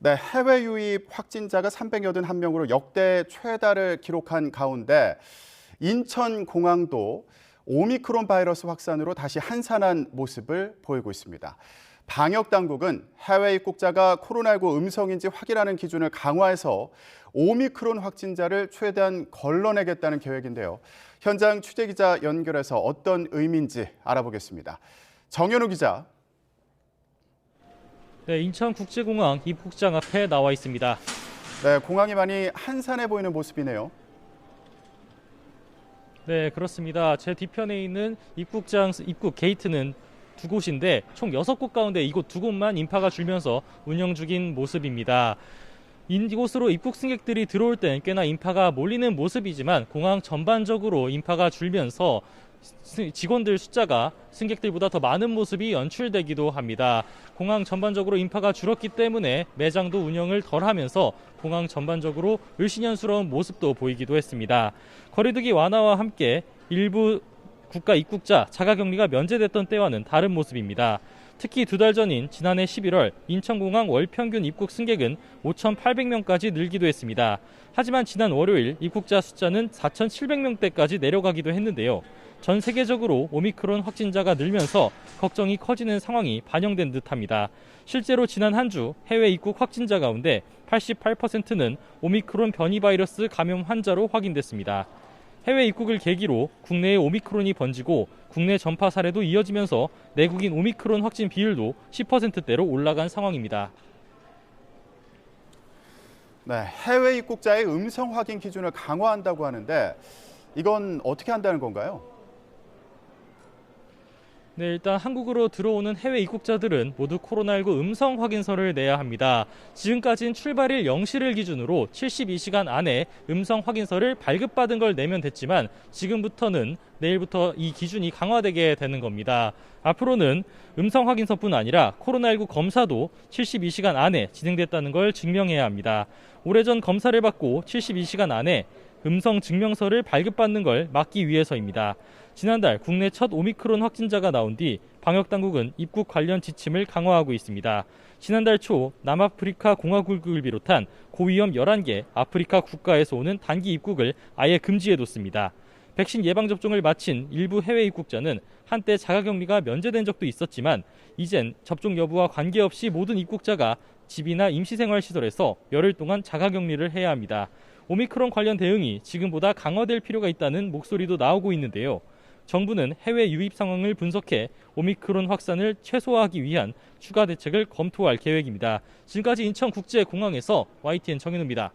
네, 해외 유입 확진자가 381명으로 역대 최다를 기록한 가운데 인천공항도 오미크론 바이러스 확산으로 다시 한산한 모습을 보이고 있습니다. 방역 당국은 해외 입국자가 코로나19 음성인지 확인하는 기준을 강화해서 오미크론 확진자를 최대한 걸러내겠다는 계획인데요. 현장 취재기자 연결해서 어떤 의미인지 알아보겠습니다. 정현우 기자. 네, 인천국제공항 입국장 앞에 나와 있습니다. 네, 공항이 많이 한산해 보이는 모습이네요. 네, 그렇습니다. 제 뒤편에 있는 입국장 입국 게이트는 두 곳인데 총 6곳 가운데 이곳 두 곳만 인파가 줄면서 운영 중인 모습입니다. 이곳으로 입국 승객들이 들어올 땐 꽤나 인파가 몰리는 모습이지만 공항 전반적으로 인파가 줄면서 직원들 숫자가 승객들보다 더 많은 모습이 연출되기도 합니다. 공항 전반적으로 인파가 줄었기 때문에 매장도 운영을 덜하면서 공항 전반적으로 을씨년스러운 모습도 보이기도 했습니다. 거리두기 완화와 함께 일부 국가 입국자 자가격리가 면제됐던 때와는 다른 모습입니다. 특히 2달 전인 지난해 11월 인천공항 월 평균 입국 승객은 5,800명까지 늘기도 했습니다. 하지만 지난 월요일 입국자 숫자는 4,700명대까지 내려가기도 했는데요. 전 세계적으로 오미크론 확진자가 늘면서 걱정이 커지는 상황이 반영된 듯합니다. 실제로 지난 한 주 해외 입국 확진자 가운데 88%는 오미크론 변이 바이러스 감염 환자로 확인됐습니다. 해외 입국을 계기로 국내에 오미크론이 번지고 국내 전파 사례도 이어지면서 내국인 오미크론 확진 비율도 10%대로 올라간 상황입니다. 네, 해외 입국자의 음성 확인 기준을 강화한다고 하는데 이건 어떻게 한다는 건가요? 네, 일단 한국으로 들어오는 해외 입국자들은 모두 코로나19 음성 확인서를 내야 합니다. 지금까지는 출발일 0시를 기준으로 72시간 안에 음성 확인서를 발급받은 걸 내면 됐지만 지금부터는 내일부터 이 기준이 강화되게 되는 겁니다. 앞으로는 음성 확인서뿐 아니라 코로나19 검사도 72시간 안에 진행됐다는 걸 증명해야 합니다. 오래전 검사를 받고 72시간 안에 음성 증명서를 발급받는 걸 막기 위해서입니다. 지난달 국내 첫 오미크론 확진자가 나온 뒤 방역당국은 입국 관련 지침을 강화하고 있습니다. 지난달 초 남아프리카 공화국을 비롯한 고위험 11개 아프리카 국가에서 오는 단기 입국을 아예 금지해뒀습니다. 백신 예방접종을 마친 일부 해외 입국자는 한때 자가격리가 면제된 적도 있었지만 이젠 접종 여부와 관계없이 모든 입국자가 집이나 임시생활시설에서 열흘 동안 자가격리를 해야 합니다. 오미크론 관련 대응이 지금보다 강화될 필요가 있다는 목소리도 나오고 있는데요. 정부는 해외 유입 상황을 분석해 오미크론 확산을 최소화하기 위한 추가 대책을 검토할 계획입니다. 지금까지 인천국제공항에서 YTN 정현우입니다.